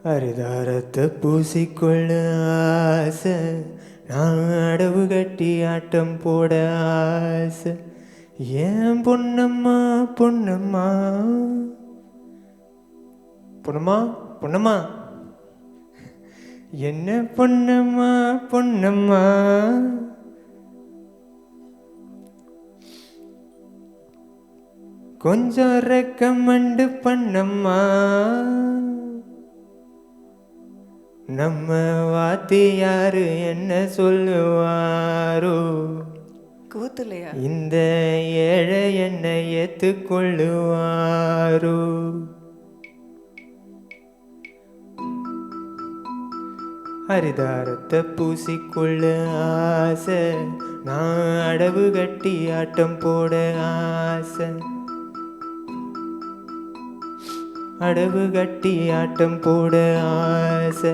அரிதாரத்தை பூசிக்கொள்ள ஆசை, நான் அடவு கட்டி ஆட்டம் போட ஆசை. ஏன் பொன்னம்மா பொன்னம்மா பொன்னம்மா பொன்னம்மா, என்ன பொன்னம்மா பொன்னம்மா, கொஞ்சம் ரெக்கமெண்டு பண்ணம்மா. நம்ம வாத்தியாரு என்ன சொல்லுவாரோ, கூத்துலையா இந்த ஏழை என்ன ஏத்துக்கொள்ளுவாரோ. ஹரிதாரத்தை பூசிக்கொள்ள ஆசை, நான் அடவு கட்டி ஆட்டம் போட ஆசை. அடவு கட்டி ஆட்டம் போட ஆசை.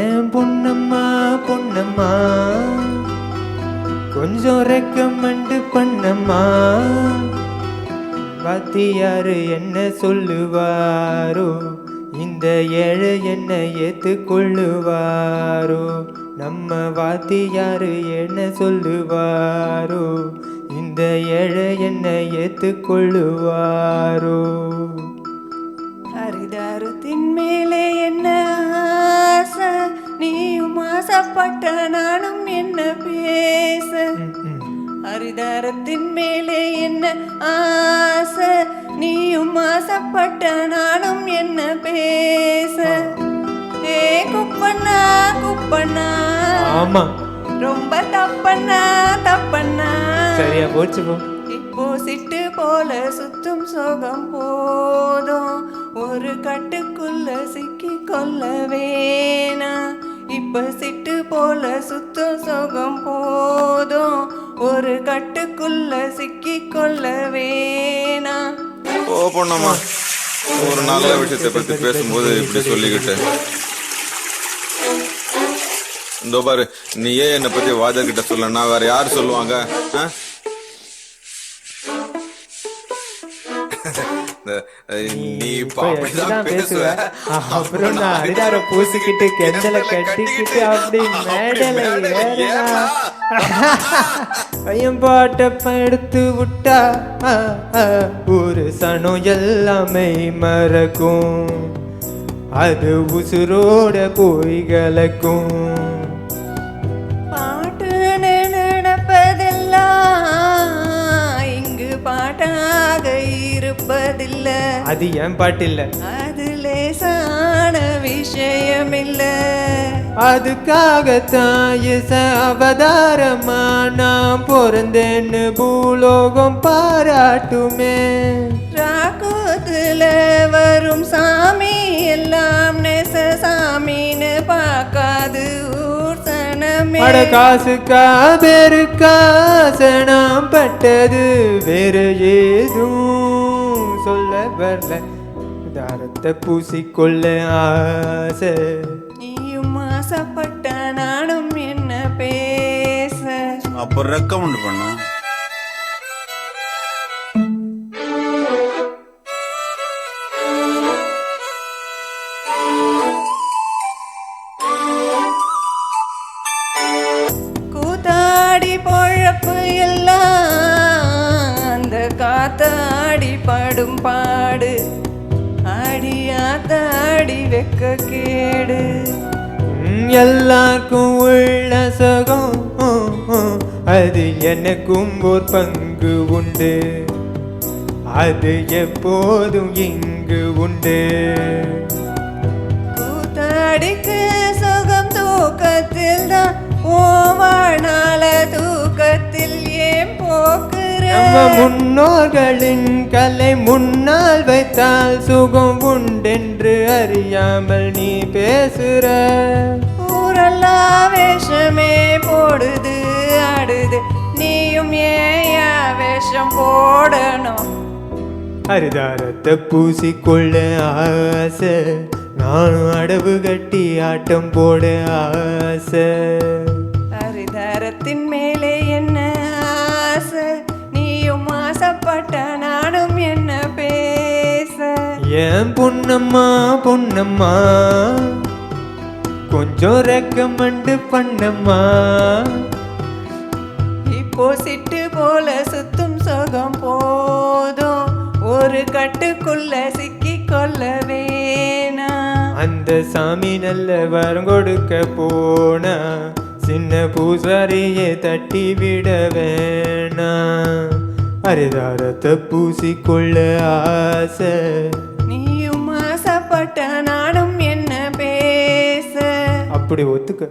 ஏன் பொன்னம்மா பொன்னம்மா, கொஞ்சம் ரெக்கமெண்டு பண்ணம்மா. வாத்தியாரு என்ன சொல்லுவாரோ, இந்த ஏழை என்ன ஏத்துக்கொள்ளுவாரோ. நம்ம வாத்தியாரு என்ன சொல்லுவாரோ, இந்த ஏழை என்ன ஏத்துக்கொள்ளுவாரோ. ஹரிதாரத்தின் மேலே என்ன ஆசை, நீயும் ஆசைப்பட்ட நானும் என்ன பேச. ஹரிதாரத்தின் மேலே என்ன ஆசை, நீயும் ஆசைப்பட்ட நானும் என்ன பேச. ஏ குப்பண்ணா குப்பண்ணா, ஆமா ரொம்ப தப்பண்ணா தப்பண்ணா. சரியா போச்சு போ. இப்போ சிட்டு போல சுத்தும் சோகம் போதும், ஒரு கட்டுக்குள்ள சிக்கி கொள்ள வேணா. இப்ப சிட்டு போல சுத்தும் சோகம் போதும், ஒரு கட்டுக்குள்ள சிக்கி கொள்ள வேணா. ஓ பொண்ணம்மா, ஒரு நல்ல விஷயத்தை பத்தி பேசும்போது இப்படி சொல்லிக்கிட்டு இந்த பாரு, நீ ஏன் என்னை பத்தி வாஜர் கிட்ட சொல்லனா வேற யாரு சொல்லுவாங்க? நீ அப்படிதான் பேசுவ, அப்புறம் நான் அரிதார பூசிக்கிட்டு கெஞ்சல கட்டிக்கிட்டு அப்படி மேடல ஏறினா பையன் பாட்டப்ப எடுத்து விட்டா ஒரு சனம் எல்லாமே மறக்கும், அது உசுரோட போய் கலக்கும். பாட்டு நடப்பதெல்லாம் இங்கு பாட்டாக இருப்பதில்லை. அது என் பாட்டு இல்ல, அது லேசான விஷயம் இல்ல. அதுக்காகத்தான் இச அவதாரமா நான் பிறந்தேன்னு பூலோகம் பாராட்டுமே. ராக்கூத்துல வரும் சாமி எல்லாம் நெச சாமின்னு பார்க்காது ஊர் சனமே. அட காசுக்கா பேருக்கா சனம் பட்டது, வேற ஏதும் சொல்ல வரல. தாரத்தை பூசிக்கொள்ள ஆசை, நீயும் ஆசைப்பட்ட நானும் என்ன பேச. அப்போ ரெக்கமெண்ட் பண்ண கூத்தாடி பொழப்பு எல்லாம் அந்த காத்தாடி படும் பாடு, ஆடியாத்தாடி வெக்க கேடு. எல்லாருக்கும் உள்ள சகம் அது எனக்கும் ஒரு பங்கு உண்டு, அது எப்போதும் இங்கு உண்டு. கூத்தாடிக்கு சுகம் தூக்கத்தில் தான், ஓவானால தூக்கத்தில் ஏன் போக்குற. நம்ம முன்னோர்களின் கலை முன்னால் வைத்தால் சுகம் உண்டென்று அறியாமல் நீ பேசுற. ஊரெல்லாம் வேஷமே போடுது ஆடுது, நீயும் ஏன் வேஷம் போடணும். ஹரிதாரத்தை பூசிக்கொள்ள ஆசை, நானும் அடவு கட்டி ஆட்டம் போட ஆசை. ஹரிதாரத்தின் மேலே என்ன ஆசை, நீயும் ஆசைப்பட்ட நானும் என்ன பேச. ஏன் பொன்னம்மா பொன்னம்மா கொஞ்சம் ரெக்கமெண்ட் பண்ணம்மா. இப்போ சிட்டு போல சுத்தும் சுகம் போதும், ஒரு கட்டுக்குள்ள சிக்கி கொள்ள வேணாம். அந்த சாமி நல்ல வரம் கொடுக்க போனா சின்ன பூசாரியை தட்டி விட வேணாம். அரிதாரத்தை பூசிக்கொள்ள ஆசை, நீயும் ஆசைப்பட்ட நானும் என்ன பேச. அப்படி ஒத்துக்க.